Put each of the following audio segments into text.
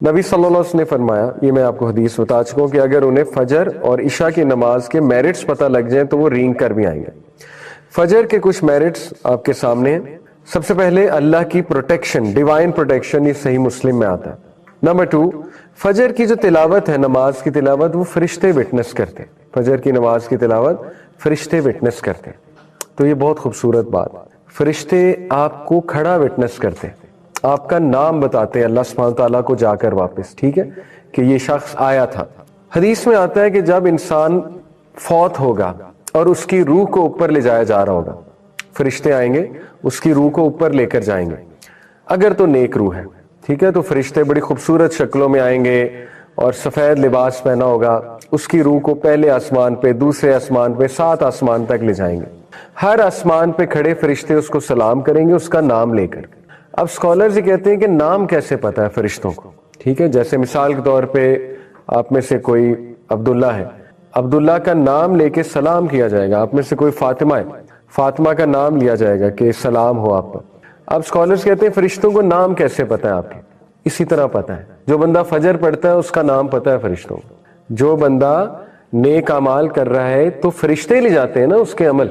نبی صلی اللہ علیہ وسلم نے فرمایا، یہ میں آپ کو حدیث بتا چکا ہوں، کہ اگر انہیں فجر اور عشاء کی نماز کے میرٹس پتہ لگ جائیں تو وہ رینگ کر بھی آئیں گے۔ فجر کے کچھ میرٹس آپ کے سامنے ہیں۔ سب سے پہلے اللہ کی پروٹیکشن، ڈیوائن پروٹیکشن، یہ صحیح مسلم میں آتا ہے۔ نمبر 2، فجر کی جو تلاوت ہے، نماز کی تلاوت، وہ فرشتے وٹنس کرتے ہیں۔ فجر کی نماز کی تلاوت فرشتے وٹنس کرتے ہیں، تو یہ بہت خوبصورت بات۔ فرشتے آپ کو کھڑا وٹنس کرتے ہیں، آپ کا نام بتاتے ہیں اللہ سبحانہ تعالیٰ کو جا کر واپس، ٹھیک ہے، کہ یہ شخص آیا تھا۔ حدیث میں آتا ہے کہ جب انسان فوت ہوگا اور اس کی روح کو اوپر لے جایا جا رہا ہوگا، فرشتے آئیں گے، اس کی روح کو اوپر لے کر جائیں گے، اگر تو نیک روح ہے، ٹھیک ہے، تو فرشتے بڑی خوبصورت شکلوں میں آئیں گے اور سفید لباس پہنا ہوگا، اس کی روح کو پہلے آسمان پہ، دوسرے آسمان پہ، 7 آسمان تک لے جائیں گے۔ ہر آسمان پہ کھڑے فرشتے اس کو سلام کریں گے، اس کا نام لے کر۔ اب اسکالرز یہ کہتے ہیں کہ نام کیسے پتا ہے فرشتوں کو، ٹھیک ہے، جیسے مثال کے طور پہ آپ میں سے کوئی عبداللہ ہے، عبداللہ کا نام لے کے سلام کیا جائے گا۔ آپ میں سے کوئی فاطمہ ہے، فاطمہ کا نام لیا جائے گا کہ سلام ہو آپ پر۔ اب اسکالرز کہتے ہیں فرشتوں کو نام کیسے پتا ہے آپ کے؟ اسی طرح پتا ہے، جو بندہ فجر پڑھتا ہے اس کا نام پتا ہے فرشتوں کو۔ جو بندہ نیک اعمال کر رہا ہے تو فرشتے لے جاتے ہیں نا اس کے عمل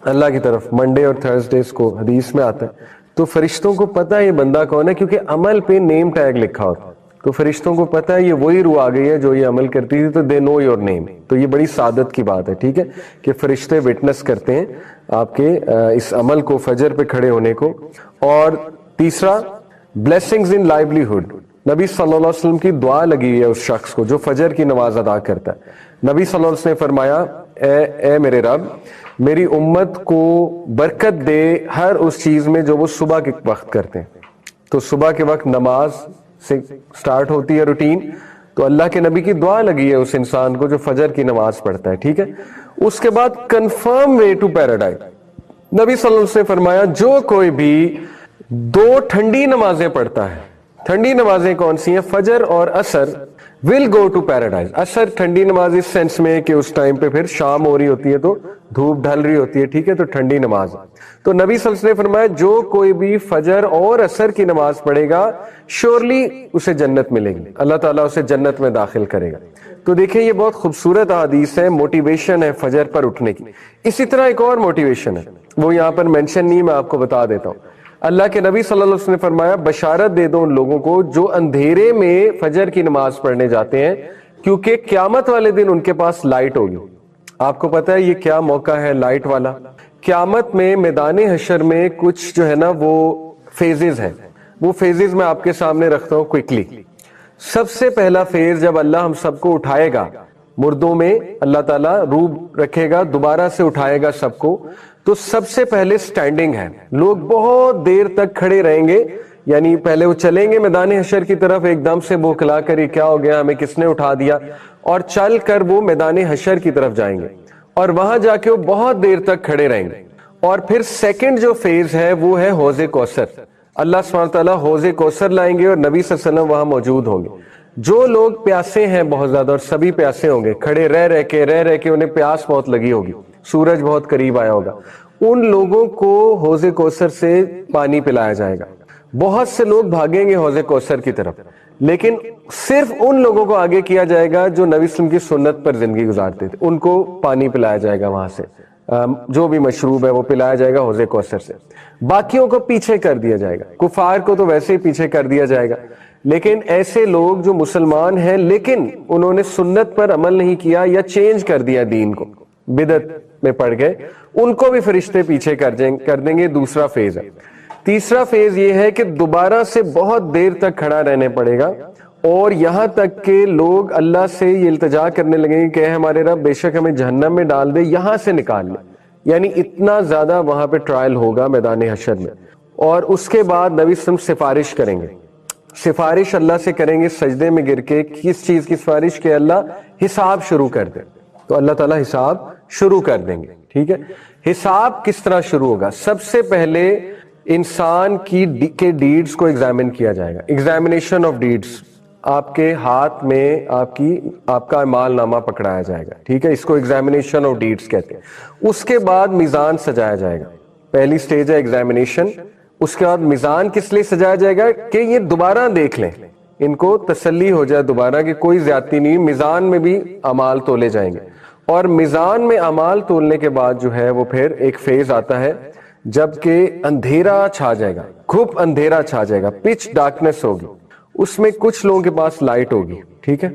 اللہ کی طرف، منڈے اور تھرسڈیز کو حدیث میں آتا ہے، تو فرشتوں کو پتہ ہے یہ بندہ کون ہے، کیونکہ عمل پہ نیم ٹیگ لکھا ہوتا ہے، تو فرشتوں کو پتہ ہے یہ وہی روح آ گئی ہے جو یہ عمل کرتی تھی، تو دے نو یور نیم۔ تو یہ بڑی سعادت کی بات ہے، ٹھیک ہے، کہ فرشتے وٹنس کرتے ہیں آپ کے اس عمل کو، فجر پہ کھڑے ہونے کو۔ اور تیسرا، بلیسنگز ان لائیولیہڈ، نبی صلی اللہ علیہ وسلم کی دعا لگی ہے اس شخص کو جو فجر کی نماز ادا کرتا ہے۔ نبی صلی اللہ علیہ وسلم نے فرمایا، اے میرے رب، میری امت کو برکت دے ہر اس چیز میں جو وہ صبح کے وقت کرتے ہیں۔ تو صبح کے وقت نماز سے سٹارٹ ہوتی ہے روٹین، تو اللہ کے نبی کی دعا لگی ہے اس انسان کو جو فجر کی نماز پڑھتا ہے، ٹھیک ہے۔ اس کے بعد کنفرم وے ٹو پیراڈائز، نبی صلی اللہ علیہ وسلم نے فرمایا جو کوئی بھی 2 ٹھنڈی نمازیں پڑھتا ہے، ٹھنڈی نمازیں کون سی ہیں؟ فجر اور عصر، ول گو ٹو پیراڈائز۔ عصر ٹھنڈی نماز اس سینس میں کہ اس ٹائم پہ پھر شام ہو رہی ہوتی ہے تو دھوپ ڈھل رہی ہوتی ہے، ٹھیک ہے، تو ٹھنڈی نماز۔ تو نبی صلی اللہ علیہ وسلم نے فرمایا جو کوئی بھی فجر اور عصر کی نماز پڑھے گا شیورلی اسے جنت ملے گی، اللہ تعالیٰ اسے جنت میں داخل کرے گا۔ تو دیکھیں یہ بہت خوبصورت حدیث ہے، موٹیویشن ہے فجر پر اٹھنے کی۔ اسی طرح ایک اور موٹیویشن ہے، وہ یہاں پر مینشن نہیں، میں آپ کو بتا دیتا ہوں۔ اللہ کے نبی صلی اللہ علیہ وسلم نے فرمایا بشارت دے دو ان لوگوں کو جو اندھیرے میں فجر کی نماز پڑھنے جاتے ہیں، کیونکہ قیامت والے دن ان کے پاس لائٹ ہوگی۔ آپ کو پتا ہے یہ کیا موقع ہے لائٹ والا؟ قیامت میں میدان حشر میں کچھ جو ہے نا وہ فیزز ہیں، وہ فیزز میں آپ کے سامنے رکھتا ہوں کوئکلی۔ سب سے پہلا فیز جب اللہ ہم سب کو اٹھائے گا، مردوں میں اللہ تعالیٰ روح رکھے گا، دوبارہ سے اٹھائے گا سب کو، تو سب سے پہلے سٹینڈنگ ہے، لوگ بہت دیر تک کھڑے رہیں گے، یعنی پہلے وہ چلیں گے میدان حشر کی طرف، ایک دم سے بوکھلا کر یہ کیا ہو گیا، ہمیں کس نے اٹھا دیا، اور چل کر وہ میدان حشر کی طرف جائیں گے، اور وہاں جا کے وہ بہت دیر تک کھڑے رہیں گے۔ اور پھر سیکنڈ جو فیز ہے وہ ہے حوض کوثر، اللہ سبحانہ تعالیٰ حوض کوثر لائیں گے اور نبی صلی اللہ علیہ وسلم وہاں موجود ہوں گے۔ جو لوگ پیاسے ہیں بہت زیادہ، اور سبھی پیاسے ہوں گے، کھڑے رہ رہ کے انہیں پیاس بہت لگی ہوگی، سورج بہت قریب آیا ہوگا، ان لوگوں کو حوض کوثر سے پانی پلایا جائے گا۔ بہت سے لوگ بھاگیں گے حوض کوثر کی طرف، لیکن صرف ان لوگوں کو آگے کیا جائے گا جو نبی صلی اللہ علیہ وسلم کی سنت پر زندگی گزارتے تھے، ان کو پانی پلایا جائے گا، وہاں سے جو بھی مشروب ہے وہ پلایا جائے گا حوض کوثر سے۔ باقیوں کو پیچھے کر دیا جائے گا، کفار کو تو ویسے ہی پیچھے کر دیا جائے گا، لیکن ایسے لوگ جو مسلمان ہیں لیکن انہوں نے سنت پر عمل نہیں کیا یا چینج کر دیا دین کو، بدعت میں پڑ گئے، ان کو بھی فرشتے پیچھے کر دیں گے۔ دوسرا فیز ہے۔ تیسرا فیز یہ ہے کہ دوبارہ سے بہت دیر تک کھڑا رہنے پڑے گا، اور یہاں تک کہ لوگ اللہ سے یہ التجا کرنے لگیں گے کہ اے ہمارے رب بے شک ہمیں جہنم میں ڈال دے، یہاں سے نکال لے، یعنی اتنا زیادہ وہاں پہ ٹرائل ہوگا میدان حشر میں۔ اور اس کے بعد نبی صلی اللہ علیہ وسلم سفارش کریں گے، سفارش اللہ سے کریں گے سجدے میں گر کے، کس چیز کی سفارش؟ کہ اللہ حساب شروع کر دے، تو اللہ تعالیٰ حساب شروع کر دیں گے، ٹھیک ہے۔ حساب کس طرح شروع ہوگا؟ سب سے پہلے انسان کے ڈیڈز کو ایگزامن کیا جائے گا، ایگزامینیشن آف ڈیڈز، آپ کے ہاتھ میں آپ کا اعمال نامہ پکڑایا جائے گا، ٹھیک ہے، اس کو ایگزامینیشن آف ڈیڈز کہتے ہیں۔ اس کے بعد میزان سجایا جائے گا، پہلی سٹیج ہے ایگزامینیشن، اس کے بعد میزان کس لیے سجایا جائے گا؟ کہ یہ دوبارہ دیکھ لیں ان کو تسلی ہو جائے دوبارہ کہ کوئی زیادتی نہیں, میزان میں بھی اعمال تولے جائیں گے. اور میزان میں اعمال تولنے کے بعد جو ہے وہ پھر ایک فیز آتا ہے جبکہ اندھیرا چھا جائے گا, گھپ اندھیرا چھا جائے گا, پچ ڈارکنس ہوگی. اس میں کچھ لوگوں کے پاس لائٹ ہوگی, ٹھیک ہے,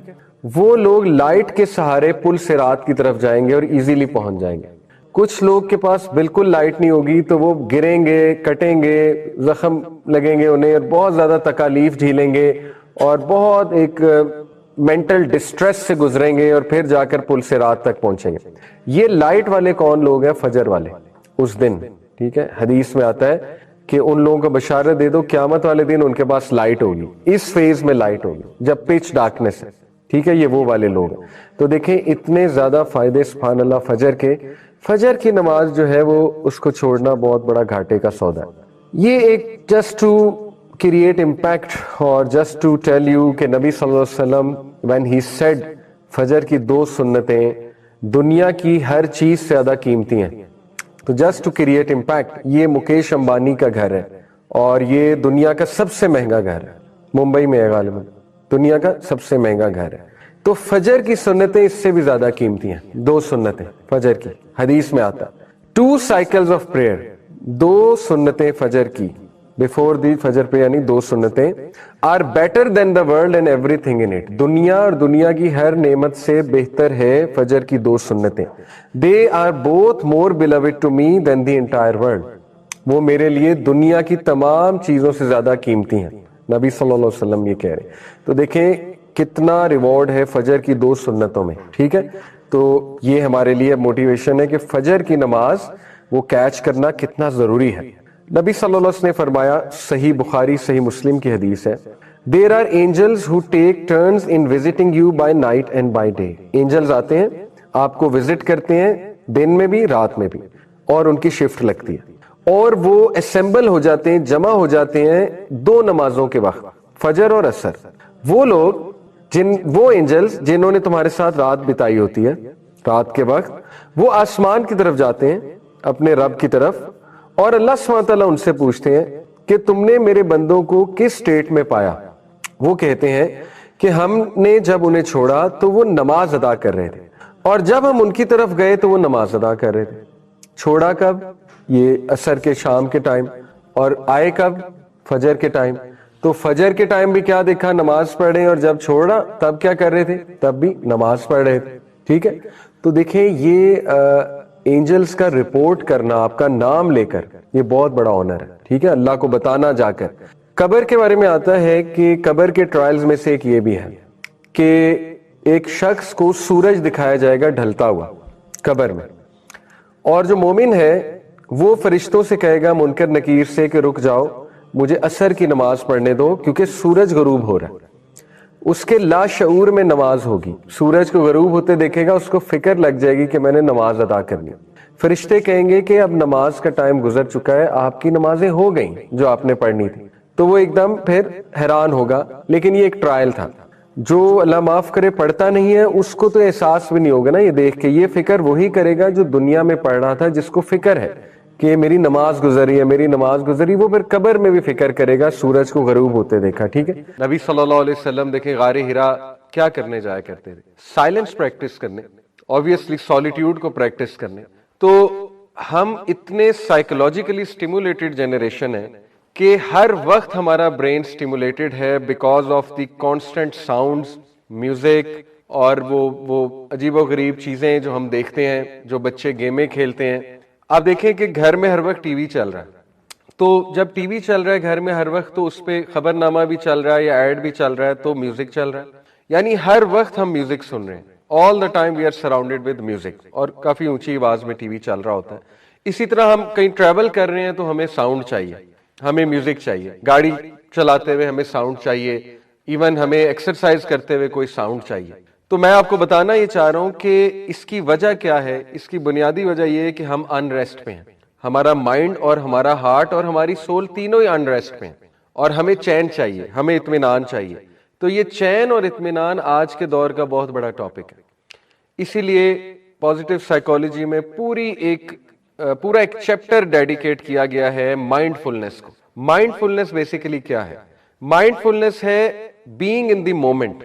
وہ لوگ لائٹ کے سہارے پل صراط کی طرف جائیں گے اور ایزیلی پہنچ جائیں گے. کچھ لوگ کے پاس بالکل لائٹ نہیں ہوگی تو وہ گریں گے, کٹیں گے, زخم لگیں گے انہیں, اور بہت زیادہ تکالیف جھیلیں گے اور بہت ایک مینٹل ڈسٹریس سے گزریں گے اور پھر جا کر پل صراط تک پہنچیں گے. یہ لائٹ والے کون لوگ ہیں؟ فجر والے اس دن, ٹھیک ہے. حدیث میں آتا ہے کہ ان لوگوں کو بشارت دے دو قیامت والے دن ان کے پاس لائٹ ہوگی, اس فیز میں لائٹ ہوگی جب پچ ڈارکنس ہے, ٹھیک ہے. یہ وہ والے لوگ ہیں. تو دیکھیں اتنے زیادہ فائدے سبحان اللہ فجر کے. فجر کی نماز جو ہے وہ اس کو چھوڑنا بہت بڑا گھاٹے کا سودا ہے. یہ ایک جسٹ ٹو کریٹ امپیکٹ اور جسٹ ٹو ٹیل یو کہ نبی صلی اللہ علیہ وسلم when he said فجر کی 2 سنتیں دنیا کی ہر چیز سے زیادہ قیمتی ہیں. تو جسٹ ٹو کریٹ امپیکٹ, یہ مکیش امبانی کا گھر ہے اور یہ دنیا کا سب سے مہنگا گھر ہے, ممبئی میں ہے غالباً, دنیا کا سب سے مہنگا گھر ہے. تو فجر کی سنتیں اس سے بھی زیادہ قیمتی ہیں, 2 سنتیں فجر کی. حدیث میں آتا 2 cycles of prayer, 2 سنتیں فجر کی بفور دی فجر پہ, یعنی 2 سنتیں are better than the world and everything in it, دنیا اور دنیا کی ہر نعمت سے بہتر ہے فجر کی 2 سنتیں. They are both more beloved to me than the entire world, وہ میرے لیے دنیا کی تمام چیزوں سے زیادہ قیمتی ہیں, نبی صلی اللہ علیہ وسلم یہ کہہ رہے ہیں. تو دیکھیں کتنا ریوارڈ ہے فجر کی 2 سنتوں میں, ٹھیک ہے. تو یہ ہمارے لیے موٹیویشن ہے کہ فجر کی نماز وہ کیچ کرنا کتنا ضروری ہے. نبی صلی اللہ علیہ وسلم نے فرمایا, صحیح بخاری صحیح مسلم کی حدیث ہے, There are angels who take turns in visiting you by night and by day. Angels آتے ہیں آپ کو وزٹ کرتے ہیں دن میں بھی رات میں بھی, اور ان کی شفٹ لگتی ہے, اور وہ اسمبل ہو جاتے ہیں, جمع ہو جاتے ہیں 2 نمازوں کے وقت, فجر اور عصر. وہ لوگ وہ اینجلز جنہوں نے تمہارے ساتھ رات بتائی ہوتی ہے, رات کے وقت وہ آسمان کی طرف جاتے ہیں اپنے رب کی طرف, اور اللہ سبحانہ تعالیٰ ان سے پوچھتے ہیں کہ تم نے میرے بندوں کو کس سٹیٹ میں پایا. وہ کہتے ہیں کہ ہم نے جب انہیں چھوڑا تو وہ نماز ادا کر رہے تھے, اور جب ہم ان کی طرف گئے تو وہ نماز ادا کر رہے تھے. چھوڑا کب؟ یہ عصر کے شام کے ٹائم, اور آئے کب؟ فجر کے ٹائم. تو فجر کے ٹائم بھی کیا دیکھا؟ نماز پڑھ رہے ہیں, اور جب چھوڑا تب کیا کر رہے تھے؟ تب بھی نماز پڑھ رہے تھے, ٹھیک ہے. تو دیکھیں یہ اینجلز کا رپورٹ کرنا آپ کا نام لے کر, یہ بہت بڑا آنر ہے, ٹھیک ہے, اللہ کو بتانا جا کر. قبر کے بارے میں آتا ہے کہ قبر کے ٹرائلز میں سے ایک یہ بھی ہے کہ ایک شخص کو سورج دکھایا جائے گا ڈھلتا ہوا قبر میں, اور جو مومن ہے وہ فرشتوں سے کہے گا منکر نکیر سے کہ رک جاؤ, مجھے عصر کی نماز پڑھنے دو کیونکہ سورج غروب ہو رہا ہے. اس کے لا شعور میں نماز ہوگی, سورج کو غروب ہوتے دیکھے گا, اس کو فکر لگ جائے گی کہ میں نے نماز ادا کرنی. فرشتے کہیں گے کہ اب نماز کا ٹائم گزر چکا ہے, آپ کی نمازیں ہو گئیں جو آپ نے پڑھنی تھی. تو وہ ایک دم پھر حیران ہوگا, لیکن یہ ایک ٹرائل تھا. جو اللہ معاف کرے پڑھتا نہیں ہے اس کو تو احساس بھی نہیں ہوگا نا یہ دیکھ کے, یہ فکر وہی کرے گا جو دنیا میں پڑھ رہا تھا, جس کو فکر ہے کہ میری نماز گزری ہے, میری نماز گزری, وہ پھر قبر میں بھی فکر کرے گا سورج کو غروب ہوتے دیکھا, ٹھیک ہے. نبی صلی اللہ علیہ وسلم دیکھیں غار ہرا کیا کرنے جایا کرتے تھے؟ سائلنس پریکٹس کرنے, obviously سولیٹیوڈ کو پریکٹس کرنے. تو ہم اتنے سائیکولوجیکلی سٹیمولیٹڈ جنریشن ہے کہ ہر وقت ہمارا برین سٹیمولیٹڈ ہے because of the constant sounds, music, اور وہ عجیب و غریب چیزیں جو ہم دیکھتے ہیں, جو بچے گیمیں کھیلتے ہیں. آپ دیکھیں کہ گھر میں ہر وقت ٹی وی چل رہا ہے, تو جب ٹی وی چل رہا ہے گھر میں ہر وقت تو اس پہ خبر نامہ بھی چل رہا ہے یا ایڈ بھی چل رہا ہے, تو میوزک چل رہا ہے, یعنی ہر وقت ہم میوزک سن رہے ہیں. All the time we are surrounded with music, اور کافی اونچی آواز میں ٹی وی چل رہا ہوتا ہے. اسی طرح ہم کہیں ٹریول کر رہے ہیں تو ہمیں ساؤنڈ چاہیے, ہمیں میوزک چاہیے, گاڑی چلاتے ہوئے ہمیں ساؤنڈ چاہیے, ایون ہمیں ایکسرسائز کرتے ہوئے کوئی ساؤنڈ چاہیے. تو میں آپ کو بتانا یہ چاہ رہا ہوں کہ اس کی وجہ کیا ہے. اس کی بنیادی وجہ یہ ہے کہ ہم ان ریسٹ پہ ہیں, ہمارا مائنڈ اور ہمارا ہارٹ اور ہماری سول تینوں ہی ان ریسٹ پہ ہیں, اور ہمیں چین چاہیے, ہمیں اطمینان چاہیے. تو یہ چین اور اطمینان آج کے دور کا بہت بڑا ٹاپک ہے. اسی لیے پازیٹیو سائیکالوجی میں پورا ایک چیپٹر ڈیڈیکیٹ کیا گیا ہے مائنڈ فلنس کو. مائنڈ فلنس بیسیکلی کیا ہے؟ مائنڈ فلنس ہے being in the moment,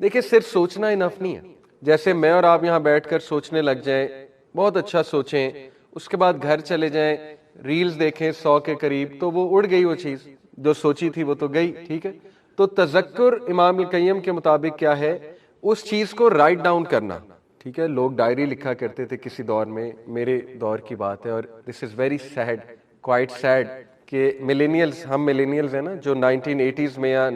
دیکھیں صرف سوچنا انف نہیں ہے. جیسے میں اور آپ یہاں بیٹھ کر سوچنے لگ جائیں, بہت اچھا سوچیں, اس کے بعد گھر چلے جائیں, ریلز دیکھیں 100 کے قریب, تو وہ اڑ گئی, وہ چیز جو سوچی تھی وہ تو گئی. ٹھیک ہے, تو تذکر امام القیم کے مطابق کیا ہے, اس چیز کو رائٹ ڈاؤن کرنا. ٹھیک ہے, لوگ ڈائری لکھا کرتے تھے کسی دور میں, میرے دور کی بات ہے, اور this is very sad, quite sad, کہ ملینیلز, ہم ملینیلز ہیں نا, جو 1980s میں یا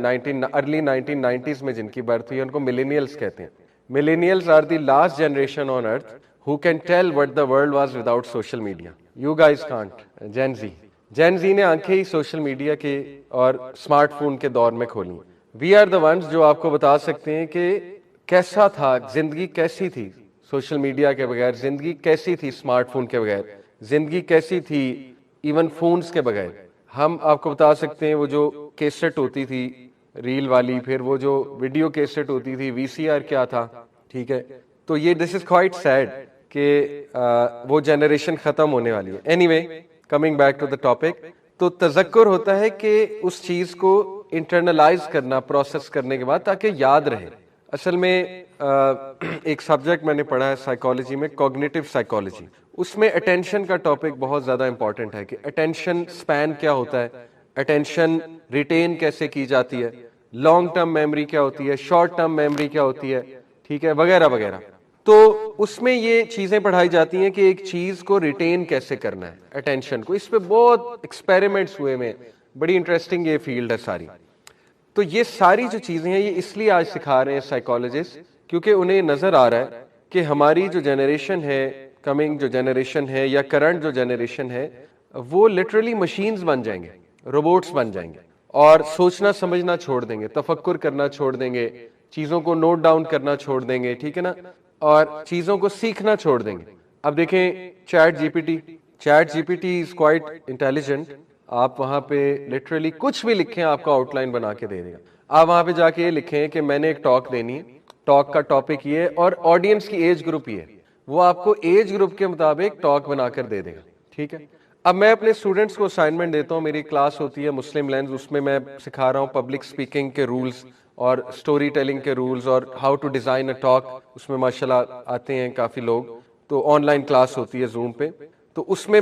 ارلی 1990s میں جن کی برتھ ہوئی ہے ان کو ملینیلز کہتے ہیں. Millennials are the last generation on earth who can tell what the world was without social media. You guys can't. Gen Z. Gen Z نے آنکھیں ہی سوشل میڈیا کے اور اسمارٹ فون کے دور میں کھولی. We are the ones جو آپ کو بتا سکتے ہیں کہ کیسا تھا, زندگی کیسی تھی سوشل میڈیا کے بغیر, زندگی کیسی تھی اسمارٹ فون کے بغیر, زندگی کیسی تھی ایون فونز کے بغیر. ہم آپ کو بتا سکتے ہیں وہ جو کیسٹ ہوتی تھی ریل والی, پھر وہ جو ویڈیو کیسٹ ہوتی تھی, وی سی آر کیا تھا. ٹھیک ہے, تو یہ دس از کوائٹ سیڈ کہ وہ جنریشن ختم ہونے والی ہے. Anyway, coming back to the topic, تو تذکر ہوتا ہے کہ اس چیز کو انٹرنلائز کرنا, پروسیس کرنے کے بعد, تاکہ یاد رہے. اصل میں ایک سبجیکٹ میں نے پڑھا ہے سائیکالوجی میں, کوگنیٹو سائیکالوجی, اس میں اٹینشن کا ٹاپک بہت زیادہ امپورٹنٹ ہے کہ اٹینشن سپین کیا ہوتا ہے, اٹینشن ریٹین کیسے کی جاتی ہے, لانگ ٹرم میموری کیا ہوتی ہے, شارٹ ٹرم میموری کیا ہوتی ہے, ٹھیک ہے, وغیرہ وغیرہ. تو اس میں یہ چیزیں پڑھائی جاتی ہیں کہ ایک چیز کو ریٹین کیسے کرنا ہے, اٹینشن کو. اس پہ بہت ایکسپیریمنٹس ہوئے میں, بڑی انٹرسٹنگ یہ فیلڈ ہے ساری. تو یہ ساری جو چیزیں ہیں یہ اس لیے آج سکھا رہے ہیں سائیکالوجسٹ, کیونکہ انہیں نظر آ رہا ہے کہ ہماری جو جنریشن ہے, کمنگ جو جنریشن ہے یا کرنٹ جو جنریشن ہے, وہ لٹرلی مشینز بن جائیں گے, روبوٹس بن جائیں گے, اور سوچنا سمجھنا چھوڑ دیں گے, تفکر کرنا چھوڑ دیں گے, چیزوں کو نوٹ ڈاؤن کرنا چھوڑ دیں گے. ٹھیک ہے نا, اور چیزوں کو سیکھنا چھوڑ دیں گے. اب دیکھیں chat G P T is quite intelligent. آپ وہاں پہ لٹرلی کچھ بھی لکھیں, آپ کو آؤٹ لائن بنا کے دے دے گا. آپ وہاں پہ جا کے یہ لکھیں کہ میں نے ایک ٹاک دینی ہے, ٹاک کا ٹاپک یہ ہے اور آڈینس کی ایج گروپ یہ ہے, وہ آپ کو ایج گروپ کے مطابق ٹاک بنا کر دے دے گا. ٹھیک ہے, اب میں اپنے اسٹوڈنٹس کو اسائنمنٹ دیتا ہوں, میری کلاس ہوتی ہے مسلم لینز, اس میں میں سکھا رہا ہوں پبلک اسپیکنگ کے رولز اور اسٹوری ٹیلنگ کے رولز اور how to design a talk. اس میں ماشاءاللہ آتے ہیں کافی لوگ, تو آن لائن کلاس ہوتی ہے زوم پہ. تو اس میں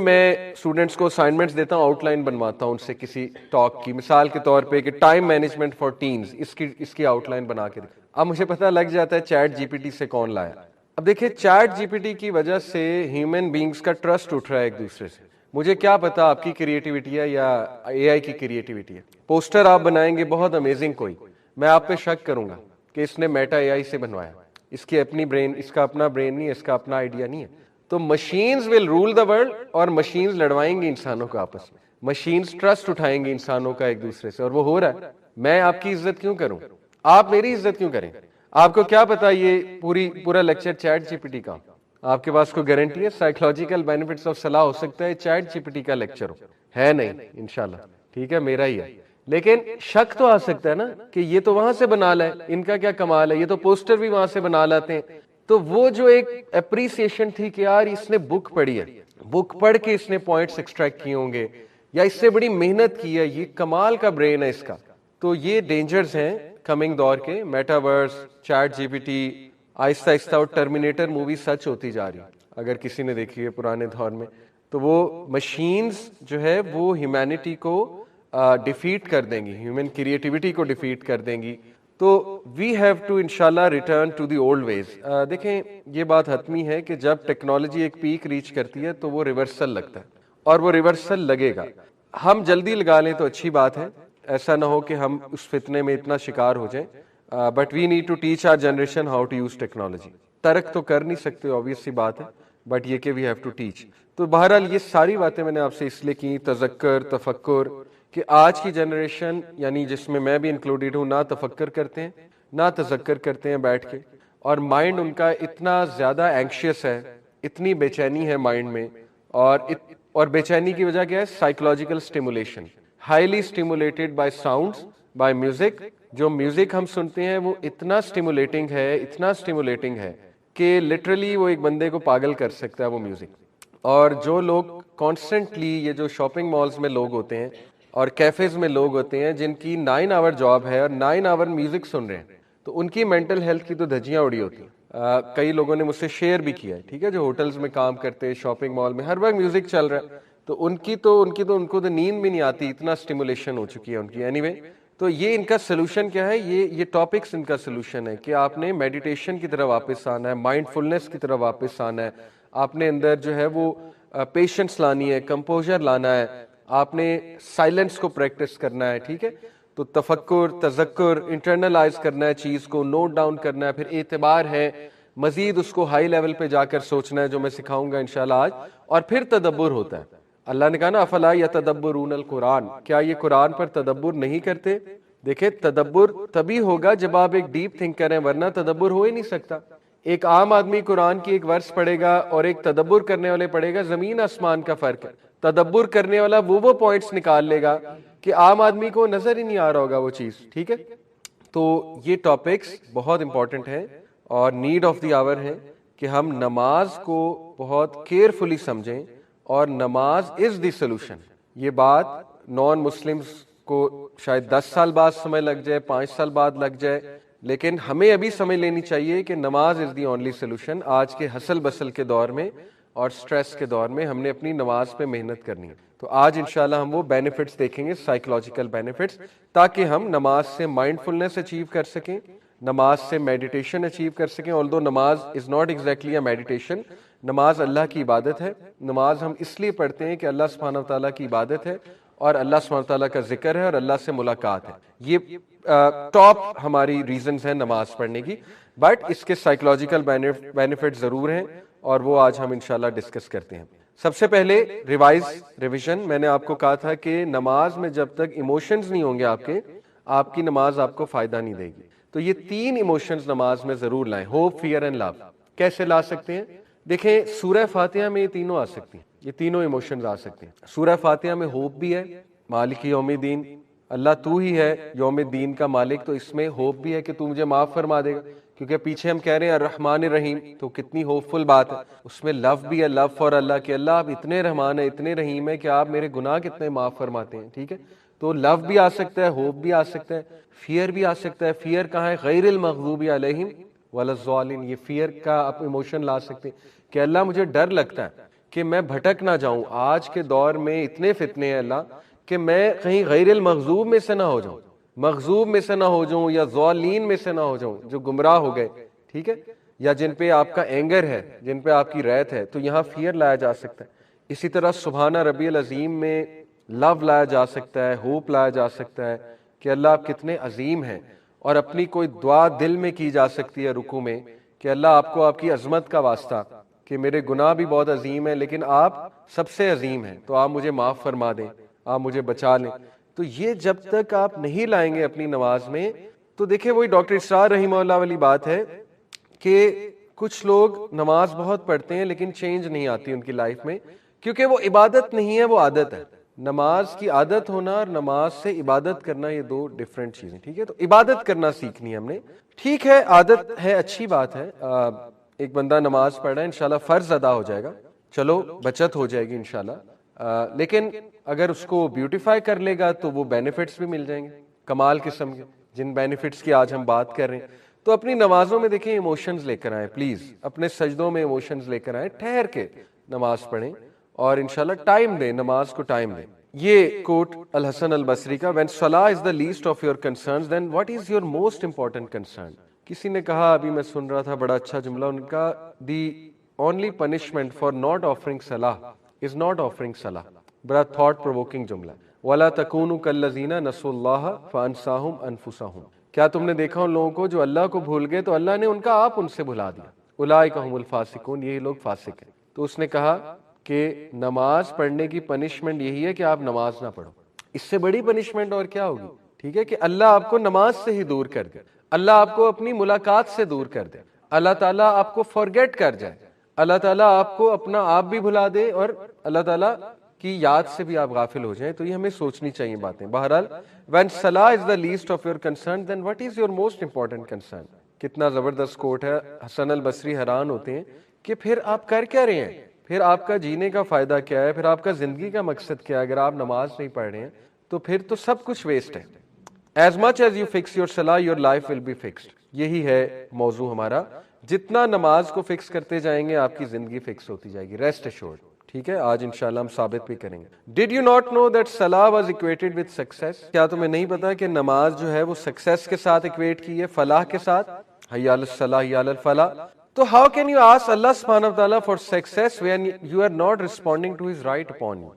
اسٹوڈنٹس کو اسائنمنٹس دیتا ہوں, آؤٹ لائن بنواتا ہوں ان سے کسی ٹاک کی, مثال کے طور پہ کہ ٹائم مینجمنٹ فار ٹینز, اس کی آؤٹ لائن بنا کے دے. اب مجھے پتہ لگ جاتا ہے چیٹ جی پی ٹی سے کون لایا. اب دیکھیں چیٹ جی پی ٹی کی وجہ سے ہیومن بینگز کا ٹرسٹ اٹھ رہا ہے ایک دوسرے سے. مجھے کیا پتا آپ کی کریٹیوٹی ہے یا اے آئی کی کریٹیوٹی ہے. پوسٹر آپ بنائیں گے بہت امیزنگ, کوئی میں آپ پہ شک کروں گا کہ اس نے میٹا اے آئی سے بنوایا, اس کی اپنی برین, اس کا اپنا برین نہیں ہے, اس کا اپنا آئیڈیا نہیں ہے. تو machines will rule the world, اور مشینز لڑوائیں گی انسانوں کو آپس میں, مشینز ٹرسٹ اٹھائیں گی انسانوں کا ایک دوسرے سے, اور وہ ہو رہا ہے. میں آپ کی عزت کیوں کروں, آپ میری عزت کیوں کریں؟ آپ کو کیا پتا یہ پورا lecture chat G P T کا, آپ کے پاس کوئی گارنٹی ہے؟ سائیکولوجیکل بینیفٹس آف صلاح ہو سکتا ہے چیٹ جی پی ٹی کا لیکچر ہو, ہے نہیں انشاءاللہ. ٹھیک ہے, میرا ہی ہے. لیکن شک تو آ سکتا ہے نا کہ یہ تو وہاں سے بنا لائے, ان کا کیا کمال ہے, یہ تو پوسٹر بھی وہاں سے بنا لاتے ہیں. تو وہ جو ایک اپریسیشن تھی کہ یار اس نے بک پڑھی ہے, بک پڑھ کے اس نے پوائنٹس ایکسٹریکٹ کیے ہوں گے, یا اس سے بڑی محنت کی ہے, یہ کمال کا برین ہے اس کا. تو یہ ڈینجرز ہیں کمنگ دور کے, metaverse, chat G P T, آہستہ آہستہ اور ٹرمینیٹر مووی سچ ہوتی جا رہی ہے اگر کسی نے دیکھی ہے پرانے دور میں. تو وہ مشینز جو ہے وہ ہیومینٹی کو ڈیفیٹ کر دیں گی, ہیومن کریٹیوٹی کو ڈیفیٹ کر دیں گی. تو وی ہیو ٹو انشاءاللہ ریٹرن ٹو دی اولڈ ویز. دیکھیں یہ بات حتمی ہے کہ جب ٹیکنالوجی ایک پیک ریچ کرتی ہے تو وہ ریورسل لگتا ہے, اور وہ ریورسل لگے گا. ہم جلدی لگا لیں تو اچھی بات ہے, ایسا نہ ہو کہ ہم اس فتنے میں اتنا شکار ہو جائیں. But we need to teach our generation how to use technology. ترک تو کر نہیں سکتے, obvious سی بات ہے, بٹ یہ کہ وی ہیو ٹو ٹیچ. تو بہرحال یہ ساری باتیں میں نے آپ سے اس لیے کی, تذکر, تفکر, کہ آج کی جنریشن یعنی جس میں میں بھی انکلوڈیڈ ہوں, نہ تفکر کرتے ہیں نہ تذکر کرتے ہیں بیٹھ کے, اور مائنڈ ان کا اتنا زیادہ اینکشیس ہے, اتنی بے چینی ہے مائنڈ میں, اور بے چینی کی وجہ کیا ہے؟ Psychological stimulation, highly stimulated by sounds, by music. جو میوزک ہم سنتے ہیں وہ اتنا اسٹیمولیٹنگ ہے, اتنا اسٹیمولیٹنگ ہے کہ لٹرلی وہ ایک بندے کو پاگل کر سکتا ہے وہ میوزک. اور جو لوگ کانسٹنٹلی, یہ جو شاپنگ مالز میں لوگ ہوتے ہیں اور کیفیز میں لوگ ہوتے ہیں جن کی 9 آور جاب ہے اور 9 آور میوزک سن رہے ہیں, تو ان کی مینٹل ہیلتھ کی تو دھجیاں اڑی ہوتی ہیں. کئی لوگوں نے مجھ سے شیئر بھی کیا ہے, ٹھیک ہے, جو ہوٹلز میں کام کرتے ہیں, شاپنگ مال میں, ہر وقت میوزک چل رہا ہے, تو ان کو تو نیند بھی نہیں آتی, اتنا اسٹیمولیشن ہو چکی ہے ان کی. اینی وے, تو یہ ان کا سلوشن کیا ہے, یہ ٹاپکس ان کا سلوشن ہے کہ آپ نے میڈیٹیشن کی طرف واپس آنا ہے, مائنڈ فلنس کی طرف واپس آنا ہے, آپ نے اندر جو ہے وہ پیشنس لانی ہے, کمپوزر لانا ہے, آپ نے سائلنس کو پریکٹس کرنا ہے, ٹھیک ہے. تو تفکر, تذکر, انٹرنلائز کرنا ہے چیز کو, نوٹ ڈاؤن کرنا ہے, پھر اعتبار ہے, مزید اس کو ہائی لیول پہ جا کر سوچنا ہے, جو میں سکھاؤں گا انشاءاللہ آج, اور پھر تدبر ہوتا ہے. اللہ نے کہا نا افلا یتدبرون القرآن, کیا یہ قرآن پر تدبر نہیں کرتے؟ دیکھیں تدبر تبھی ہوگا جب آپ ایک ڈیپ تھنکر ہیں, ورنہ تدبر ہو ہی نہیں سکتا. ایک عام آدمی قرآن کی ایک ورس پڑھے گا اور ایک تدبر کرنے والے پڑھے گا, زمین آسمان کا فرق ہے. تدبر کرنے والا وہ پوائنٹس نکال لے گا کہ عام آدمی کو نظر ہی نہیں آ رہا ہوگا وہ چیز, ٹھیک ہے. تو یہ ٹاپکس بہت امپورٹنٹ ہیں اور نیڈ آف دی آور ہے کہ ہم نماز کو بہت کیئرفلی سمجھیں, اور نماز از دی سولوشن. یہ بات نان مسلمز کو شاید 10 سال بعد سمجھ لگ جائے, 5 سال بعد لگ جائے, لیکن ہمیں ابھی سمجھ لینی چاہیے کہ نماز از دی اونلی سولوشن. آج کے ہسل بسل کے دور میں اور سٹریس کے دور میں ہم نے اپنی نماز پہ محنت کرنی ہے. تو آج انشاءاللہ ہم وہ بینیفٹس دیکھیں گے, سائیکولوجیکل بینیفٹس, تاکہ ہم نماز سے مائنڈ فلنس اچیو کر سکیں, نماز سے میڈیٹیشن اچیو کر سکیں. آلدو نماز is not exactly a meditation, نماز اللہ کی عبادت ہے. نماز ہم اس لیے پڑھتے ہیں کہ اللہ سبحانہ و تعالیٰ کی عبادت ہے, اور اللہ سبحانہ و تعالیٰ کا ذکر ہے, اور اللہ سے ملاقات ہے. یہ ٹاپ ہماری ریزنز ہیں نماز پڑھنے کی. بٹ اس کے سائیکولوجیکل بینیفٹ ضرور ہیں, اور وہ آج ہم انشاءاللہ ڈسکس کرتے ہیں. سب سے پہلے ریویژن, میں نے آپ کو کہا تھا کہ نماز میں جب تک ایموشنز نہیں ہوں گے آپ کی نماز آپ کو فائدہ نہیں دے گی. تو یہ 3 ایموشنز نماز میں ضرور لائیں, ہوپ, فیئر اینڈ لو. کیسے لا سکتے ہیں؟ دیکھیں سورہ فاتحہ میں یہ تینوں آ سکتی ہیں, یہ تینوں ایموشنز آ سکتے ہیں. سورہ فاتحہ میں ہوپ بھی ہے, مالک یوم الدین, اللہ تو ہی ہے یوم الدین کا مالک, تو اس میں ہوپ بھی ہے کہ تو مجھے معاف فرما دے گا, کیونکہ پیچھے ہم کہہ رہے ہیں الرحمن الرحیم, تو کتنی ہوپ فل بات ہے. اس میں لو بھی ہے, لو فار اللہ, کہ اللہ آپ اتنے رحمان ہیں, اتنے رحیم ہیں کہ آپ میرے گناہ کتنے معاف فرماتے ہیں, ٹھیک ہے. تو لو بھی آ سکتا ہے, ہوپ بھی آ سکتا ہے, فیئر بھی آ سکتا ہے. فیئر کہاں ہے؟ غیر المغضوب علیہم ولا الضالین. یہ فیئر کا آپ ایموشن لا سکتے ہیں کہ اللہ مجھے ڈر لگتا ہے کہ میں بھٹک نہ جاؤں. آج کے دور میں اتنے فتنے ہیں اللہ, کہ میں کہیں غیر المغضوب میں سے نہ ہو جاؤں, مغضوب میں سے نہ ہو جاؤں, یا ضالین میں سے نہ ہو جاؤں, جو گمراہ ہو گئے, ٹھیک ہے, یا جن پہ آپ کا اینگر ہے, جن پہ آپ کی ریت ہے. تو یہاں فیئر لایا جا سکتا ہے. اسی طرح سبحانہ ربی العظیم میں لو لایا جا سکتا ہے, ہوپ لایا جا سکتا ہے کہ اللہ آپ کتنے عظیم ہیں. اور اپنی کوئی دعا دل میں کی جا سکتی ہے رکوع میں, کہ اللہ آپ کو آپ کی عظمت کا واسطہ, کہ میرے گناہ بھی بہت عظیم ہیں لیکن آپ سب سے عظیم ہیں, تو آپ مجھے معاف فرما دیں, آپ مجھے بچا لیں. تو یہ جب تک آپ نہیں لائیں گے اپنی نماز میں, تو دیکھیں وہی ڈاکٹر اسرار رحمہ اللہ والی بات ہے کہ کچھ لوگ نماز بہت پڑھتے ہیں لیکن چینج نہیں آتی ان کی لائف میں, کیونکہ وہ عبادت نہیں ہے, وہ عادت ہے. نماز کی عادت ہونا اور نماز سے عبادت کرنا یہ 2 ڈیفرنٹ چیزیں, ٹھیک ہے. تو عبادت کرنا سیکھنی ہے ہم نے, ٹھیک ہے, عادت ہے, اچھی بات ہے. ایک بندہ نماز پڑھ رہا ہے, انشاءاللہ فرض ادا ہو جائے گا, چلو بچت ہو جائے گی انشاءاللہ, لیکن اگر اس کو بیوٹیفائی کر لے گا تو وہ بینیفٹس بھی مل جائیں گے, کمال قسم کے, جن بینیفٹس کی آج ہم بات کر رہے ہیں. تو اپنی نمازوں میں دیکھیں ایموشنز لے کر آئیں, پلیز اپنے سجدوں میں ایموشنز لے کر آئیں, ٹھہر کے نماز پڑھیں, اور انشاءاللہ ٹائم دیں, نماز کو ٹائم دیں. یہ کوٹ الحسن البصری کا, when salah is the least of your concerns then what is your most important concern. کسی نے کہا, ابھی میں سن رہا تھا, بڑا اچھا جملہ ان کا, the only punishment for not offering salah is not offering salah. بڑا تھاٹ پرووکنگ جملہ. وَلَا تَكُونُوا كَالَّذِينَ نَسُوا اللَّهَ فَأَنسَاهُمْ أَنفُسَهُمْ. کیا تم نے دیکھا ان لوگوں کو جو اللہ کو بھول گئے تو اللہ نے ان کا آپ ان سے بھلا دیا. اولئک هم الفاسقون, یہی لوگ فاسق ہیں. تو اس نے کہا کہ نماز پڑھنے کی پنشمنٹ یہی ہے کہ آپ نماز نہ پڑھو, اس سے بڑی پنشمنٹ اور کیا ہوگی, ٹھیک ہے, کہ اللہ آپ کو نماز سے ہی دور کر دے, اللہ آپ کو اپنی ملاقات سے دور کر دے, اللہ تعالیٰ آپ کو فارگیٹ کر جائے, اللہ تعالیٰ آپ کو اپنا آپ بھی بھلا دے, اور اللہ تعالیٰ کی یاد سے بھی آپ غافل ہو جائیں. تو یہ ہمیں سوچنی چاہیے باتیں. بہرحال when salah is the least of your concern then what is your most important concern. کتنا زبردست کوٹ ہے. حسن البصری حیران ہوتے ہیں کہ پھر آپ کر کیا رہے ہیں, پھر آپ کا جینے کا فائدہ کیا ہے, پھر آپ کا زندگی کا مقصد کیا ہے. اگر آپ نماز نہیں پڑھ رہے ہیں تو پھر تو سب کچھ ویسٹ ہے. As much as you fix your salah your life will be fixed. یہی ہے موضوع ہمارا. جتنا نماز کو فکس کرتے جائیں گے آپ کی زندگی فکس ہوتی جائے گی, ریسٹ ایشورڈ. ٹھیک ہے, آج انشاءاللہ ہم ثابت بھی کریں گے. Did you not know that صلاح واز اکویٹڈ ود سکسیس؟ کیا تمہیں نہیں پتا کہ نماز جو ہے وہ سکسیس کے ساتھ اکویٹ کی ہے, فلاح کے ساتھ, حی علی الصلاح حی علی الفلاح. تو ہاؤ کین یو آسک اللہ سبحانہ و تعالیٰ for success when you are not responding to his right upon you?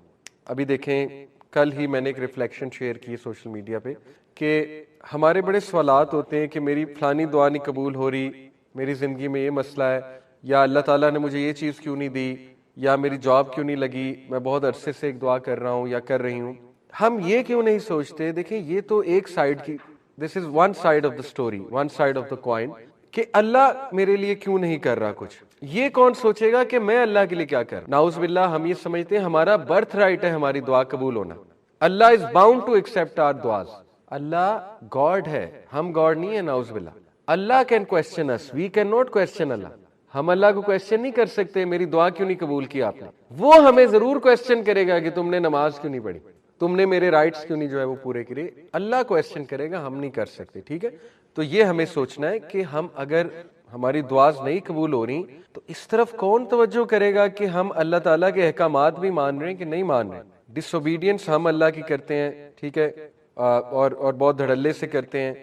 ابھی دیکھیں, کل ہی میں نے ایک ریفلیکشن شیئر کی سوشل میڈیا پہ کہ ہمارے بڑے سوالات ہوتے ہیں کہ میری فلانی دعا نہیں قبول ہو رہی, میری زندگی میں یہ مسئلہ ہے, یا اللہ تعالیٰ نے مجھے یہ چیز کیوں نہیں دی, یا میری جاب کیوں نہیں لگی, میں بہت عرصے سے ایک دعا کر رہا ہوں یا کر رہی ہوں. ہم یہ کیوں نہیں سوچتے, دیکھیں یہ تو ایک سائیڈ کی, this is one side of the story, one side of the coin, کہ اللہ میرے لیے کیوں نہیں کر رہا کچھ. یہ کون سوچے گا کہ میں اللہ کے لیے کیا کر. نعوذ باللہ, ہم یہ سمجھتے ہیں ہمارا برتھ رائٹ ہے ہماری دعا قبول ہونا. Allah is bound to accept our duas. Allah God ہے, ہم گاڈ نہیں ہے. نعوذ باللہ, Allah can question us, we can not question Allah. ہم اللہ کو کوسچن نہیں کر سکتے میری دعا کیوں نہیں قبول کی آپ نے. وہ ہمیں ضرور کوسچن کرے گا کہ تم نے نماز کیوں نہیں پڑھی, تم نے میرے رائٹس کیوں نہیں جو ہے وہ پورے کرے. اللہ کوسچن کرے گا, ہم نہیں کر سکتے. ٹھیک ہے, تو یہ ہمیں سوچنا ہے کہ ہم اگر ہماری دعاز نہیں قبول ہو رہی تو اس طرف کون توجہ کرے گا کہ ہم اللہ تعالیٰ کے احکامات بھی مان رہے ہیں کہ نہیں مان رہے. ڈس اوبیڈینس ہم اللہ کی کرتے ہیں, ٹھیک ہے, اور بہت دھڑلے سے کرتے ہیں.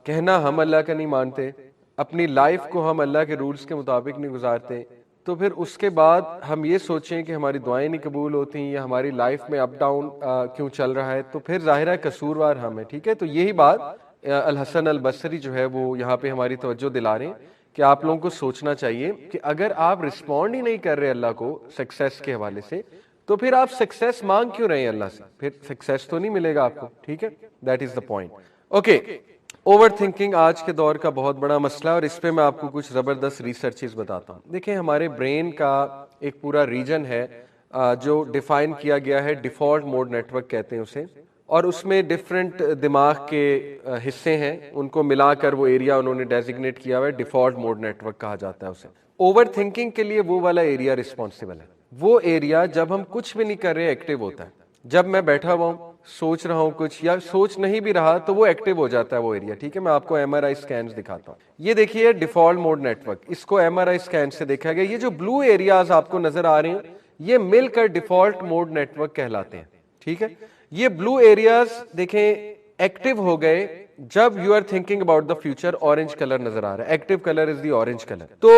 کہنا ہم اللہ کا نہیں مانتے, اپنی لائف کو ہم اللہ کے رولز کے مطابق نہیں گزارتے, تو پھر اس کے بعد ہم یہ سوچیں کہ ہماری دعائیں نہیں قبول ہوتی یا ہماری لائف میں اپ ڈاؤن کیوں چل رہا ہے, تو پھر ظاہر ہے قصوروار ہم ہیں. ٹھیک ہے, تو یہی بات الحسن البصری جو ہے وہ یہاں پہ ہماری توجہ دلا رہے ہیں کہ آپ لوگوں کو سوچنا چاہیے کہ اگر آپ رسپونڈ ہی نہیں کر رہے اللہ کو سکسیس کے حوالے سے, تو پھر آپ سکسیس مانگ کیوں رہے ہیں اللہ سے, پھر سکسیس تو نہیں ملے گا آپ کو. ٹھیک ہے, that is the point. Okay, over thinking آج کے دور کا بہت بڑا مسئلہ ہے, اور اس پہ میں آپ کو کچھ زبردست ریسرچز بتاتا ہوں. دیکھیں, ہمارے برین کا ایک پورا ریجن ہے جو ڈیفائن کیا گیا ہے, ڈیفالٹ موڈ نیٹ ورک کہتے ہیں اسے, اور اس میں ڈفرینٹ دماغ کے حصے ہیں, ان کو ملا کر وہ ایریا انہوں نے ڈیزگنیٹ کیا ہوا ہے, ڈیفالٹ موڈ نیٹ ورک کہا جاتا ہے اسے. اوور تھنکنگ کے لیے وہ والا ایریا رسپانسبل ہے. وہ ایریا جب ہم کچھ بھی نہیں کر رہے ایکٹیو ہوتا ہے. جب میں بیٹھا ہوا ہوں, سوچ رہا ہوں کچھ, یا سوچ نہیں بھی رہا, تو وہ ایکٹیو ہو جاتا ہے وہ ایریا. ٹھیک ہے, میں آپ کو ایم آر آئی اسکینز دکھاتا ہوں. یہ دیکھیے ڈیفالٹ موڈ نیٹ ورک, اس کو ایم آر آئی اسکین سے دیکھا گیا. یہ جو بلو ایریاز آپ کو نظر آ رہے ہیں یہ مل کر ڈیفالٹ موڈ نیٹ ورک کہلاتے ہیں. ٹھیک ہے, یہ بلو ایریاز دیکھیں ایکٹیو ہو گئے جب you are thinking about the future. Orange colour نظر آ رہا ہے, active colour is the orange colour, تو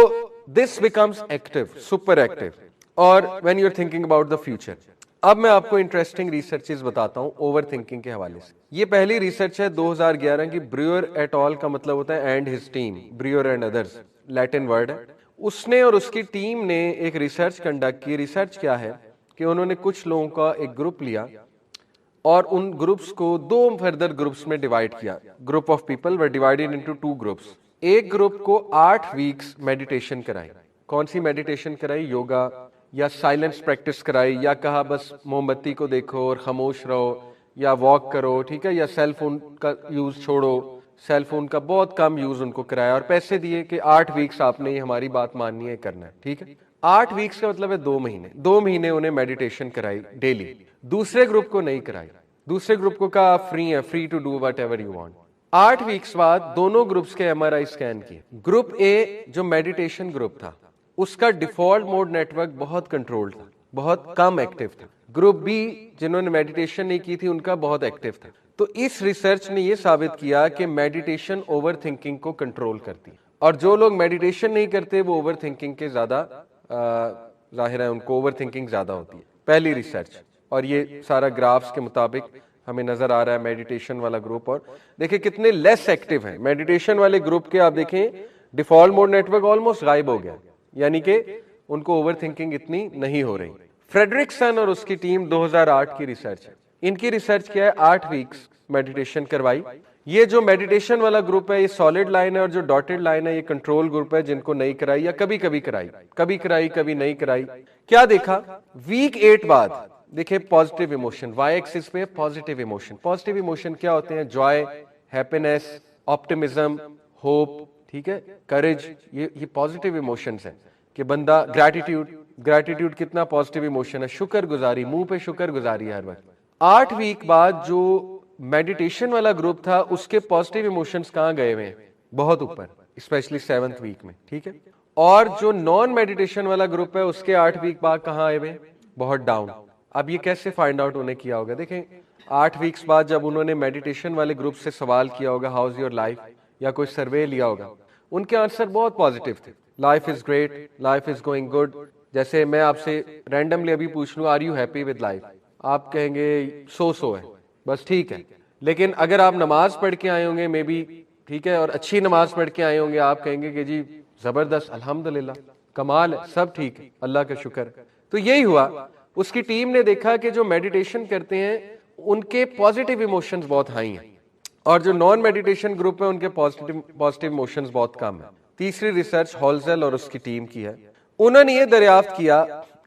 this becomes active, super active. اور when you are thinking about the future. اب میں آپ کو انٹرسٹنگ ریسرچز بتاتا ہوں اوور تھنکنگ کے حوالے سے. یہ پہلی ریسرچ ہے 2011 کی, بریور ایٹ آل کا مطلب ہوتا ہے and his team, braver and others Latin word ہے. اس نے اور اس کی ٹیم نے ایک ریسرچ کنڈکٹ کی. ریسرچ کیا ہے کہ انہوں نے کچھ لوگوں کا ایک گروپ لیا اور ان گروپس کو دو فردر گروپس میں ڈیوائڈ کیا. Group of people were divided into 2 groups. ایک گروپ کو 8 ویکس میڈیٹیشن کرائی. کون سی میڈیٹیشن کرائی؟ یوگا یا سائلنس پریکٹس کرائی, یا کہا بس موم بتی کو دیکھو اور خاموش رہو, یا واک کرو. ٹھیک ہے, یا سیل فون کا یوز چھوڑو, سیل فون کا بہت کم یوز ان کو کرایا, اور پیسے دیے کہ 8 ویکس آپ نے یہ ہماری بات ماننی ہے, کرنا ہے. ٹھیک ہے, 8 ویکس کا مطلب ہے 2 مہینے. 2 مہینے انہیں میڈیٹیشن کرائی ڈیلی. دوسرے گروپ کو نہیں کرائی. دوسرے گروپ کو کہا فری ہے, free to do whatever you want. 8 weeks بعد دونوں گروپس کے ایم آر آئی اسکین کیے. گروپ اے جو میڈیٹیشن گروپ تھا اس کا ڈیفالٹ موڈ نیٹ ورک بہت کنٹرول تھا, بہت کم ایکٹیو تھا. گروپ بی جنہوں نے میڈیٹیشن نہیں کی تھی ان کا بہت ایکٹیو تھا. تو اس ریسرچ نے یہ ثابت کیا کہ میڈیٹیشن اوور تھنکنگ کو کنٹرول کرتی ہے, اور جو لوگ میڈیٹیشن نہیں کرتے وہ اوور تھنکنگ کے زیادہ ظاہر ہے ان کو اوور تھنکنگ زیادہ ہوتی ہے. پہلی ریسرچ, اور یہ سارا گرافس کے مطابق ہمیں نظر آ رہا ہے میڈیٹیشن والا گروپ. اور دیکھیں کتنے لیس ایکٹیو ہیں میڈیٹیشن والے گروپ کے. آپ دیکھیں default mode network almost غائب ہو گیا, یعنی کہ ان کو اوور تھنکنگ اتنی نہیں ہو رہی. فریڈرکسن اور اس کی ٹیم 2008 کی ریسرچ ہے. ان کی ریسرچ کیا ہے, 8 ویکس میڈیٹیشن کروائی. یہ جو میڈیٹیشن والا گروپ ہے یہ سالڈ لائن ہے, اور جو ڈاٹڈ لائن ہے یہ کنٹرول گروپ ہے جن کو نہیں کرائی یا کبھی کبھی کرائی, کبھی نہیں کرائی. کیا دیکھا ویک 8 بعد دیکھیں پازیٹیو ایموشن, وائی ایکسس پہ پازیٹیو ایموشن. پازیٹیو ایموشن کیا ہوتے ہیں؟ جوائے, ہیپینس, آپٹیمزم, ہوپ, ٹھیک ہے, کریج. یہ پازیٹیو ایموشنز ہیں کہ بندہ گریٹیٹیوڈ کتنا پازیٹیو ایموشن ہے, شکر گزاری, منہ پہ شکر گزاری ہر وقت. 8 ویک بعد جو میڈیٹیشن والا گروپ تھا اس کے پازیٹیو ایموشنز کہاں گئے ہوئے ہیں؟ بہت اوپر، اسپیشلی 7th ویک میں، ٹھیک ہے. اور جو نان میڈیٹیشن والا گروپ ہے اس کے 8 ویک بعد کہاں آئے ہوئے؟ بہت ڈاؤن. اب یہ کیسے فائنڈ آؤٹ انہیں کیا ہوگا؟ دیکھیں 8 ویکس بعد جب انہوں نے میڈیٹیشن والے گروپ سے سوال کیا ہوگا ہاؤز یور لائف، یا کوئی سروے لیا ہوگا، ان کے آنسر بہت پازیٹیو تھے. Life is great, life is going good. جیسے میں آپ سے رینڈملی ابھی پوچھ لوں are you happy with life, آپ کہیں گے سو ہے، بس ٹھیک ہے. لیکن اگر آپ نماز پڑھ کے آئے ہوں گے مے بی، ٹھیک ہے، اور اچھی نماز پڑھ کے آئے ہوں گے، آپ کہیں گے کہ جی زبردست، الحمدللہ، کمال ہے، سب ٹھیک ہے، اللہ کا شکر. تو یہی ہوا، اس کی ٹیم نے دیکھا کہ جو میڈیٹیشن کرتے ہیں ان کے پازیٹیو ایموشنز بہت ہائی ہیں، اور جو نان میڈیٹیشن گروپ ہے ان کے پازیٹیو ایموشنز بہت کم ہیں. تیسری ریسرچ ہالزل اور اس کی ٹیم کی ہے. انہوں نے یہ دریافت کیا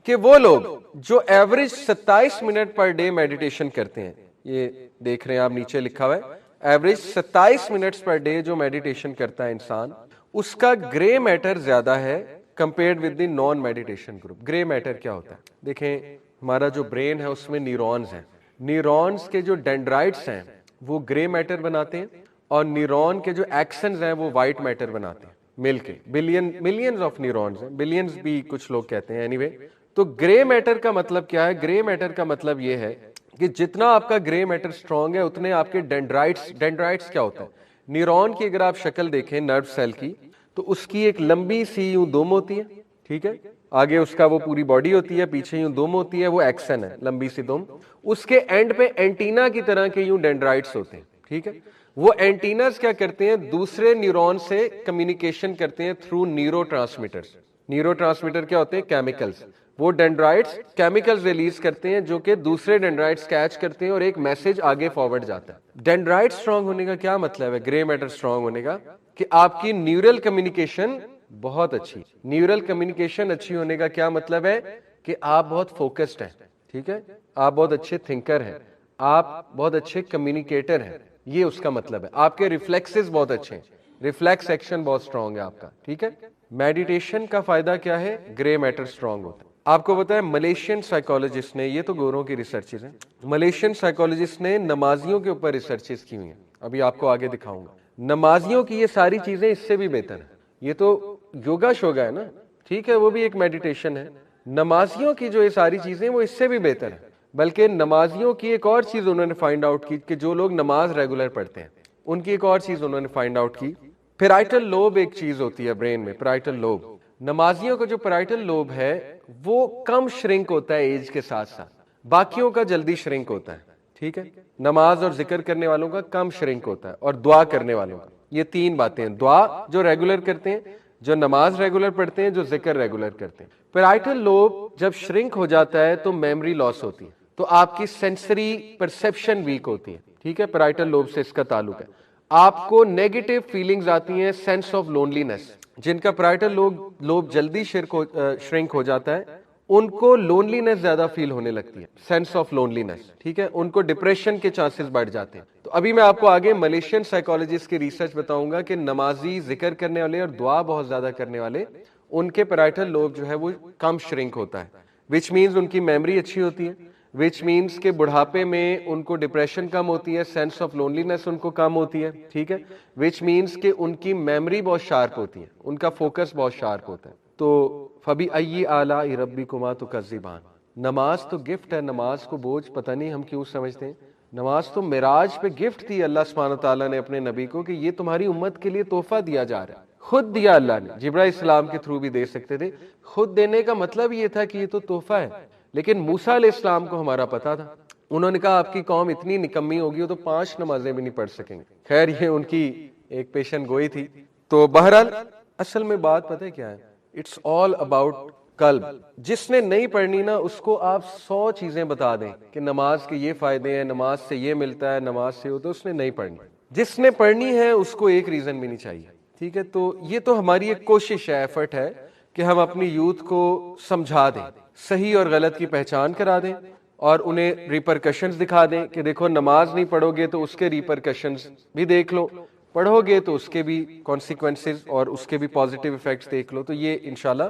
کہ وہ لوگ جو average 27 minute per day meditation کرتے ہیں، یہ دیکھ رہے ہیں آپ نیچے لکھا ہوا ہے، ایوریج 27 منٹس پر ڈے جو میڈیٹیشن کرتا ہے انسان، اس کا گرے میٹر زیادہ ہے compared with the non meditation group. Grey matter کیا ہوتا ہے؟ دیکھیں ہمارا جو برین ہے اس میں نیورونز ہیں، نیورونز کے جو ڈینڈرائٹس ہیں وہ گرے میٹر بناتے ہیں، اور نیورون کے جو ایکسنز ہیں وہ وائٹ میٹر بناتے ہیں مل کے. ملینز آف نیورونز ہیں، بلینز بھی کچھ لوگ کہتے ہیں. اینی تو گرے میٹر کا مطلب کیا ہے؟ گرے میٹر کا مطلب یہ ہے کہ جتنا آپ کا گرے میٹر سٹرونگ ہے اتنے آپ کے ڈینڈرائٹس کیا ہوتا ہے؟ نیورون کی اگر آپ شکل دیکھیں نرو سیل کی، تو اس کی ایک لمبی سی یوں دوم ہوتی ہے، ٹھیک ہے، آگے اس کا وہ پوری باڈی ہوتی ہے، پیچھے یوں دوم ہوتی ہے، وہ ایکسن ہے، لمبی سی دوم. اس کے اینڈ پہ اینٹینا کی طرح کے یوں ڈینڈرائٹس ہوتے ہیں، ٹھیک ہے. وہ اینٹیناز کیا کرتے ہیں؟ دوسرے نیورون سے کمیونیکیشن کرتے ہیں through neuro transmitters. Neuro transmitter کیا ہوتے ہیں؟ کیمیکلز. وہ ڈینڈرائٹس کیمیکلز ریلیز کرتے ہیں جو کہ دوسرے ڈینڈرائٹس کیچ کرتے ہیں اور ایک میسج آگے فارورڈ جاتا ہے. ڈینڈرائٹ سٹرونگ ہونے کا کیا مطلب ہے؟ گرے میٹر سٹرونگ ہونے کا کہ آپ کی نیورل کمیونیکیشن بہت اچھی. نیورل کمیونیکیشن اچھی ہونے کا کیا مطلب ہے؟ کہ آپ بہت فوکسڈ ہیں، ٹھیک ہے، آپ بہت اچھے تھنکر ہیں، آپ بہت اچھے کمیونیکیٹر ہیں. یہ اس کا مطلب ہے. آپ کے ریفلیکسز بہت اچھے ہیں، ریفلیکس ایکشن بہت سٹرونگ ہے آپ کا، ٹھیک ہے. میڈیٹیشن کا فائدہ کیا ہے؟ گرے میٹر سٹرونگ ہوتا ہے. آپ کو پتا ہے ملیشین سائیکالوجسٹ نے، یہ تو گوروں کی ریسرچز ہیں، ملیشین سائیکالوجسٹ نے نمازیوں کے اوپر ریسرچز کی ہوئی ہیں، ابھی آپ کو آگے دکھاؤں گا. نمازیوں کی یہ ساری چیزیں اس سے بھی بہتر ہیں. یہ تو یوگا شوگا ہے نا، ٹھیک ہے، وہ بھی ایک میڈیٹیشن ہے. نمازیوں کی جو یہ ساری چیزیں وہ اس سے بھی بہتر ہیں. بلکہ نمازیوں کی ایک اور چیز انہوں نے فائنڈ آؤٹ کی کہ جو لوگ نماز ریگولر پڑھتے ہیں ان کی ایک اور چیز انہوں نے فائنڈ آؤٹ کی. پیرائٹل لوب ایک چیز ہوتی ہے برین میں، پیرائٹل لوب. نمازیوں کا جو پیرائٹل لوب ہے وہ کم شرنک ہوتا ہے ایج کے ساتھ ساتھ، باقیوں کا جلدی شرنک ہوتا ہے، ٹھیک ہے. نماز اور ذکر کرنے والوں کا کم شرنک ہوتا ہے، اور دعا کرنے والوں کا. یہ تین باتیں ہیں، دعا جو ریگولر کرتے ہیں، جو نماز ریگولر پڑھتے ہیں، جو ذکر ریگولر کرتے ہیں. پیرائٹل لوب جب شرنک ہو جاتا ہے تو میموری لاس ہوتی ہے، تو آپ کی سینسری پرسیپشن ویک ہوتی ہے، ٹھیک ہے. پیرائٹل لوب سے اس کا تعلق ہے. آپ کو نیگیٹو فیلنگز آتی ہیں، سینس آف لونلینس. جن کا پیرائٹل لوب جلدی شرنک ہو جاتا ہے ان کو لونلینس زیادہ فیل ہونے لگتی ہے، سینس آف لونلینس، ٹھیک ہے. ان کو ڈپریشن کے چانسز بڑھ جاتے ہیں. تو ابھی میں آپ کو آگے ملیشین سائیکالوجسٹ کی ریسرچ بتاؤں گا کہ نمازی، ذکر کرنے والے اور دعا بہت زیادہ کرنے والے، ان کے پیرائٹل لوب جو ہے وہ کم شرنک ہوتا ہے، وچ مینز ان کی میموری اچھی ہوتی ہے، وچ مینز کہ بڑھاپے میں ان کو ڈپریشن کم ہوتی ہے، سینس آف لونلینس ان کو کم ہوتی ہے، ٹھیک ہے. وچ مینز کہ ان کی میموری بہت شارپ ہوتی ہے، ان کا فوکس بہت شارپ ہوتا ہے. تو فَبِأَيِّ آلَاءِ رَبِّكُمَا تُكَذِّبَانِ. نماز تو گفٹ ہے، نماز کو بوجھ پتہ نہیں ہم کیوں سمجھتے ہیں. نماز تو معراج پہ گفٹ دی اللہ سبحانہ تعالیٰ نے اپنے نبی کو کہ یہ تمہاری امت کے لیے تحفہ دیا جا رہا ہے. خود دیا اللہ نے، جبرائیل السلام کے تھرو بھی دے سکتے تھے. خود دینے کا مطلب یہ تھا کہ یہ تو تحفہ ہے. لیکن موسیٰ علیہ السلام کو ہمارا پتا تھا، انہوں نے کہا آپ کی قوم اتنی نکمی ہوگی وہ تو 5 نمازیں بھی نہیں پڑھ سکیں گے. خیر یہ ان کی ایک پیشن گوئی تھی. تو بہرحال اصل میں بات پتہ ہے کیا ہے؟ اٹس آل اباؤٹ قلب. جس نے نہیں پڑھنی نا اس کو آپ 100 چیزیں بتا دیں کہ نماز کے یہ فائدے ہیں، نماز سے یہ ملتا ہے، نماز سے ہو، تو اس نے نہیں پڑھنی. جس نے پڑھنی ہے اس کو ایک ریزن بھی نہیں چاہیے، ٹھیک ہے. تو یہ تو ہماری ایک کوشش ہے، ایفرٹ ہے کہ ہم اپنی یوتھ کو سمجھا دیں، صحیح اور غلط کی پہچان کرا دیں، اور انہیں ریپرکشنز دکھا دیں کہ دیکھو نماز نہیں پڑھو گے تو اس کے ریپرکشنز بھی دیکھ لو، پڑھو گے تو اس کے بھی کانسیکوینسز اور اس کے بھی پازیٹیو ایفیکٹس دیکھ لو. تو یہ انشاءاللہ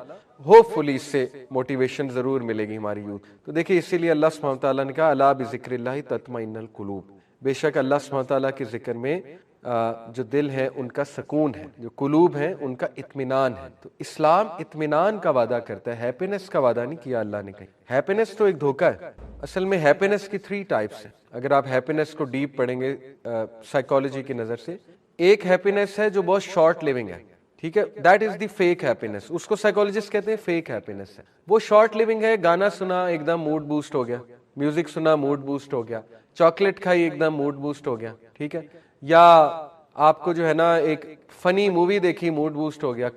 ہوپ فلی اس سے موٹیویشن ضرور ملے گی ہماری یوتھ. تو دیکھیں اسی لیے اللہ سبحانہ تعالیٰ نے کہا الا بذکر اللہ تطمئن القلوب. بے شک اللہ سبحانہ تعالیٰ کے ذکر میں جو دل ہے ان کا سکون ہے، جو قلوب ہیں ان کا اطمینان ہے۔ تو اسلام اطمینان کا وعدہ کرتا ہے، ہیپینس کا وعدہ نہیں کیا اللہ نے کہیں۔ ہیپینس تو ایک دھوکہ ہے، اصل میں ہیپینس کی 3 ٹائپس ہیں۔ اگر آپ ہیپینس کو ڈیپ پڑھیں گے سائیکالوجی کی نظر سے، ایک ہیپینس ہے جو بہت شارٹ لیونگ ہے، ٹھیک ہے، that is the fake happiness, اس کو سائیکالوجسٹ کہتے ہیں فیک ہیپینس ہے۔ وہ شارٹ لیونگ ہے، گانا سنا ایک دم موڈ بوسٹ ہو گیا، میوزک سنا موڈ بوسٹ ہو گیا، چاکلیٹ کھائی ایک دم موڈ بوسٹ ہو گیا، ٹھیک ہے، یا آپ کو جو ہے نا ایک فنی مووی دیکھی موڈ بوسٹ ہو گیا۔